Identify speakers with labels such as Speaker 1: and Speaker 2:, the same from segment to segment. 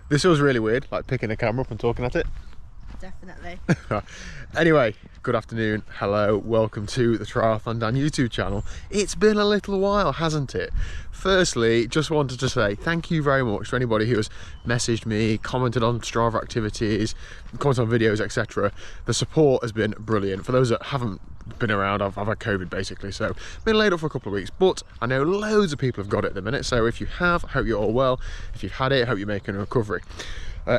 Speaker 1: This feels really weird, like picking a camera up and talking at it.
Speaker 2: Definitely.
Speaker 1: Anyway, good afternoon, hello, welcome to the TriathlonDan YouTube channel. It's been a little while, hasn't it? Firstly, just wanted to say thank you very much to anybody who has messaged me, commented on Strava activities, commented on videos, etc. The support has been brilliant. For those that haven't been around, I've had COVID basically, so been laid up for a couple of weeks, but I know loads of people have got it at the minute, so if you have, I hope you're all well. If you've had it, I hope you're making a recovery.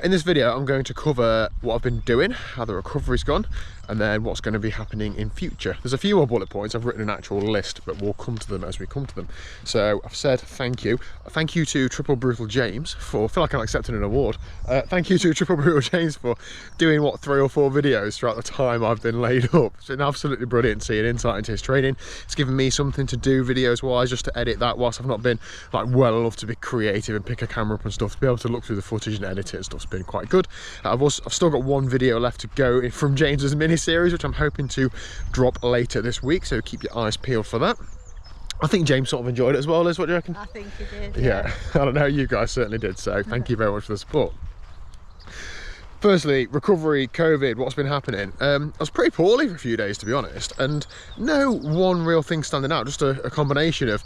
Speaker 1: In this video, I'm going to cover what I've been doing, how the recovery's gone, and then what's going to be happening in future. There's a few more bullet points. I've written an actual list, but we'll come to them as we come to them. So I've said thank you. Thank you to Triple Brutal James for, I feel like I'm accepting an award. Thank you to Triple Brutal James for doing, what, 3 or 4 videos throughout the time I've been laid up. It's been absolutely brilliant to see an insight into his training. It's given me something to do videos-wise, just to edit that whilst I've not been like well enough to be creative and pick a camera up and stuff. To be able to look through the footage and edit it and stuff's been quite good. I've still got one video left to go from James's mini-series, which I'm hoping to drop later this week, so keep your eyes peeled for that. I think James sort of enjoyed it as well, Liz, what do you reckon?
Speaker 2: I think he did.
Speaker 1: Yeah, I don't know, you guys certainly did, so thank you very much for the support. Firstly, recovery, COVID, what's been happening? I was pretty poorly for a few days, to be honest, and no one real thing standing out, just a combination of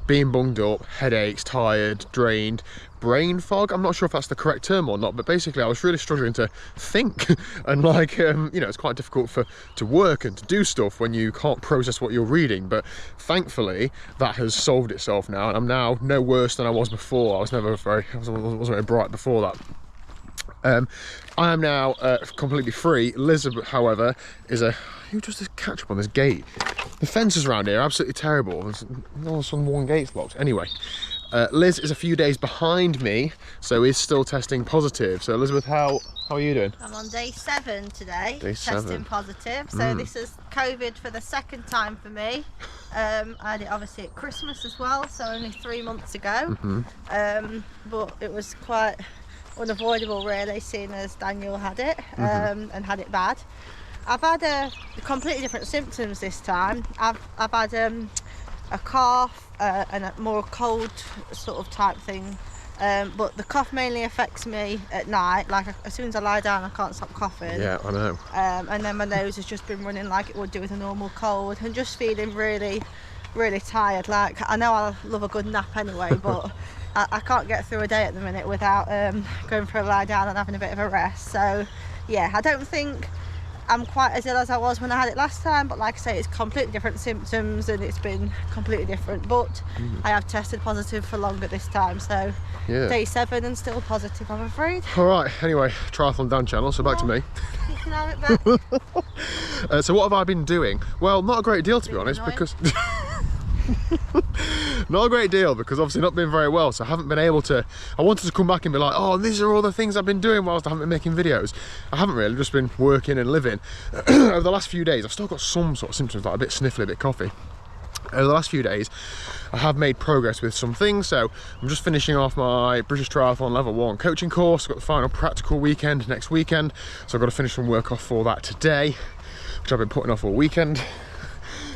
Speaker 1: being bunged up, headaches, tired, drained, brain fog. I'm not sure if that's the correct term or not, but basically I was really struggling to think and like, you know, it's quite difficult to work and to do stuff when you can't process what you're reading, but thankfully that has solved itself now, and I'm now no worse than I was before. I wasn't very bright before that. I am now completely free. Liz, however, is who does this catch up on this gate? The fences around here are absolutely terrible. There's no one gate's locked. Anyway, Liz is a few days behind me, so is still testing positive. So Elizabeth, how are you doing?
Speaker 2: I'm on day 7 today,
Speaker 1: Day 7.
Speaker 2: testing positive. So this is COVID for the 2nd time for me. I had it obviously at Christmas as well, so only 3 months ago. But it was quite unavoidable really, seeing as Daniel had it and had it bad. I've had completely different symptoms this time. I've had a cough and a more cold sort of type thing, but the cough mainly affects me at night. Like as soon as I lie down I can't stop coughing.
Speaker 1: Yeah, I know.
Speaker 2: And then my nose has just been running like it would do with a normal cold, and just feeling really tired. Like I know I love a good nap anyway, but I can't get through a day at the minute without going for a lie down and having a bit of a rest. So yeah, I don't think I'm quite as ill as I was when I had it last time, but like I say, it's completely different symptoms and it's been completely different, but I have tested positive for longer this time, so yeah. Day 7 and still positive, I'm afraid. All
Speaker 1: right, anyway, TriathlonDan channel, so back to me.
Speaker 2: You can have it back.
Speaker 1: So what have I been doing? Well, not a great deal, to be honest, because not a great deal, because obviously not been very well, so I haven't been able to. I wanted to come back and be like, oh, these are all the things I've been doing whilst I haven't been making videos. I haven't really, just been working and living. Over the last few days I've still got some sort of symptoms, like a bit sniffly, a bit coughy. Over the last few days I have made progress with some things, so I'm just finishing off my British Triathlon Level 1 coaching course. I've got the final practical weekend next weekend, so I've got to finish some work off for that today, which I've been putting off all weekend.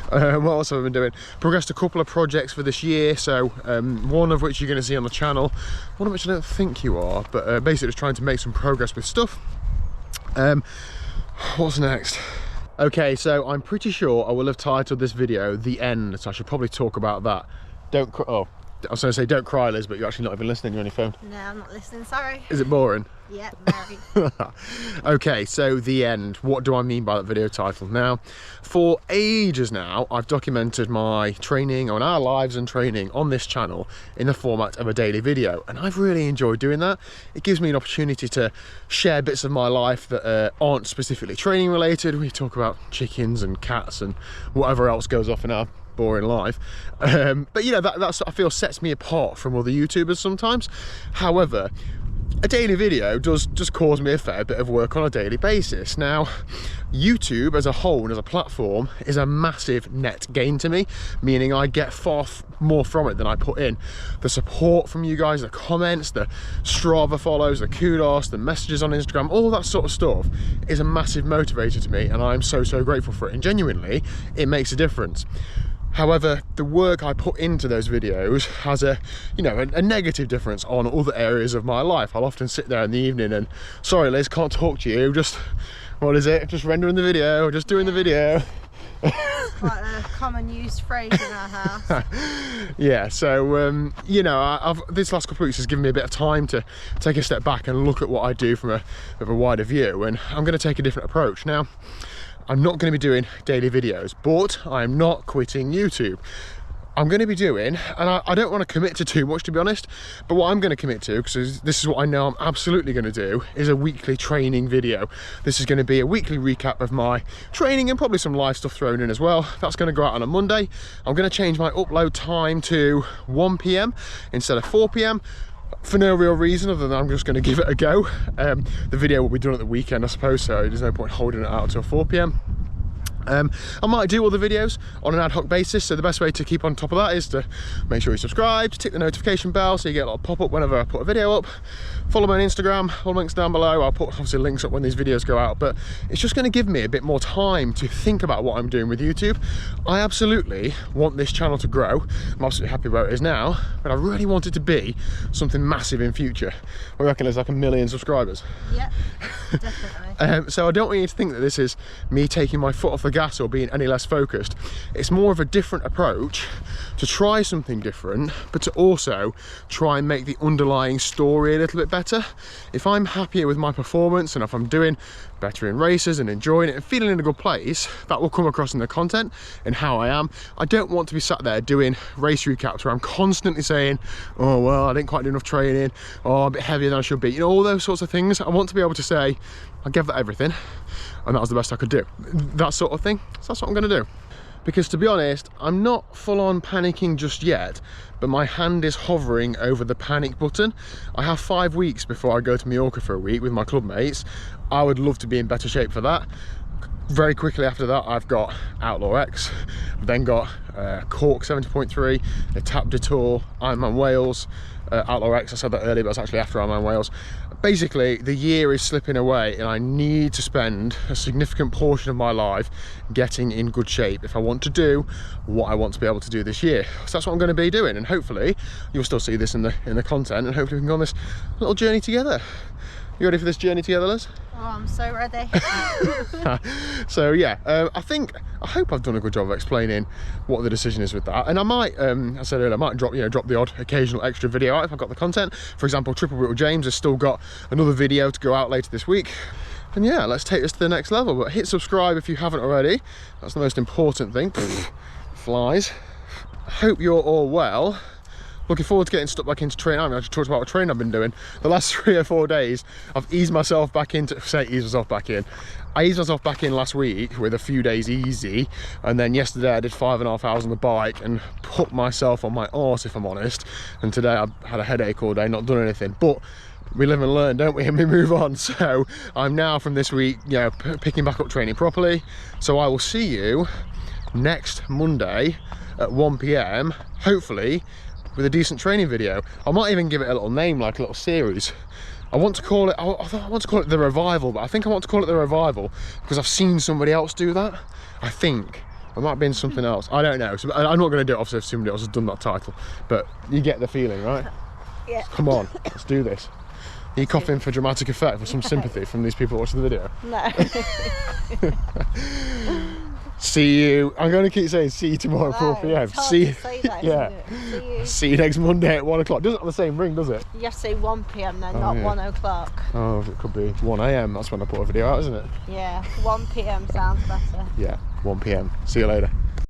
Speaker 1: What else have I been doing? Progressed a couple of projects for this year, so one of which you're going to see on the channel, one of which I don't think you are, but basically just trying to make some progress with stuff. What's next? Okay, so I'm pretty sure I will have titled this video The End, so I should probably talk about that. Don't cry. Oh, I was going to say don't cry, Liz, but you're actually not even listening, you're on your phone.
Speaker 2: No, I'm not listening, sorry.
Speaker 1: Is it boring?
Speaker 2: Yeah, very.
Speaker 1: Okay, so The End. What do I mean by that video title? Now, for ages now, I've documented my training, on our lives and training on this channel in the format of a daily video, and I've really enjoyed doing that. It gives me an opportunity to share bits of my life that aren't specifically training related. We talk about chickens and cats and whatever else goes off in our boring life, but you know, that's I feel sets me apart from other YouTubers sometimes. However, a daily video does just cause me a fair bit of work on a daily basis. Now, YouTube as a whole and as a platform is a massive net gain to me, meaning I get far more from it than I put in. The support from you guys, the comments, the Strava follows, the kudos, the messages on Instagram, all that sort of stuff is a massive motivator to me, and I'm so grateful for it, and genuinely it makes a difference. However, the work I put into those videos has a negative difference on other areas of my life. I'll often sit there in the evening and, sorry Liz, can't talk to you, just, what is it, just rendering the video, just doing the video.
Speaker 2: It's quite a common used phrase in our house.
Speaker 1: Yeah, so I've this last couple of weeks has given me a bit of time to take a step back and look at what I do from a wider view, and I'm going to take a different approach. Now, I'm not going to be doing daily videos, but I'm not quitting YouTube. I'm going to be doing, and I don't want to commit to too much, to be honest, but what I'm going to commit to, because this is what I know I'm absolutely going to do, is a weekly training video. This is going to be a weekly recap of my training and probably some live stuff thrown in as well. That's going to go out on a Monday. I'm going to change my upload time to 1 PM instead of 4 PM. For no real reason other than I'm just going to give it a go. The video will be done at the weekend, I suppose, so there's no point holding it out until 4 PM. I might do other videos on an ad hoc basis, so the best way to keep on top of that is to make sure you subscribe, tick the notification bell so you get a little pop-up whenever I put a video up. Follow me on Instagram, all links down below. I'll put obviously links up when these videos go out, but it's just going to give me a bit more time to think about what I'm doing with YouTube. I absolutely want this channel to grow. I'm absolutely happy where it is now, but I really want it to be something massive in future. I reckon there's like 1 million subscribers.
Speaker 2: Yeah, definitely.
Speaker 1: So I don't want you to think that this is me taking my foot off the gas or being any less focused. It's more of a different approach to try something different, but to also try and make the underlying story a little bit better. If I'm happier with my performance and if I'm doing better in races and enjoying it and feeling in a good place, that will come across in the content and how I am. I don't want to be sat there doing race recaps where I'm constantly saying, oh well, I didn't quite do enough training, or I'm a bit heavier than I should be, you know, all those sorts of things. I want to be able to say I gave that everything and that was the best I could do, that sort of thing. So that's what I'm going to do. Because to be honest, I'm not full on panicking just yet, but my hand is hovering over the panic button. I have 5 weeks before I go to Mallorca for a week with my club mates. I would love to be in better shape for that. Very quickly after that, I've got Outlaw X, I've then got Cork 70.3, the Tap de Tour, Ironman Wales, Outlaw X, I said that earlier, but it's actually after Ironman Wales. Basically, the year is slipping away and I need to spend a significant portion of my life getting in good shape if I want to do what I want to be able to do this year. So that's what I'm going to be doing, and hopefully you'll still see this in the content, and hopefully we can go on this little journey together. You ready for this journey together, Liz?
Speaker 2: Oh, I'm so ready.
Speaker 1: So yeah, I hope I've done a good job of explaining what the decision is with that, and I might, I said earlier, I might drop the odd occasional extra video out if I've got the content. For example, Triple Brutal James has still got another video to go out later this week. And yeah, let's take this to the next level. But hit subscribe if you haven't already. That's the most important thing. Flies. I hope you're all well. Looking forward to getting stuck back into training. I just talked about what training I've been doing. The last 3 or 4 days, I've eased myself back into, I eased myself back in last week with a few days easy. And then yesterday I did 5.5 hours on the bike and put myself on my arse, if I'm honest. And today I've had a headache all day, not done anything. But we live and learn, don't we, and we move on. So I'm now from this week, you know, picking back up training properly. So I will see you next Monday at 1 PM, hopefully with a decent training video. I might even give it a little name, like a little series. I want to call it, I want to call it The Revival, but I think I want to call it The Revival because I've seen somebody else do that. I think it might be in something else, I don't know. So I'm not going to do it obviously if somebody else has done that title, but you get the feeling, right? Yeah. Come on, let's do this. Are you coughing for dramatic effect, for some sympathy from these people watching the video?
Speaker 2: No.
Speaker 1: See you. I'm going to keep saying see you tomorrow at 4 PM. See you next Monday at 1 o'clock. Doesn't have the same ring, does it?
Speaker 2: You have to say 1 PM then, not 1 o'clock.
Speaker 1: Oh, it could be 1 AM. That's when I put a video out, isn't it?
Speaker 2: Yeah, 1 PM sounds better.
Speaker 1: Yeah, 1 PM. See you later.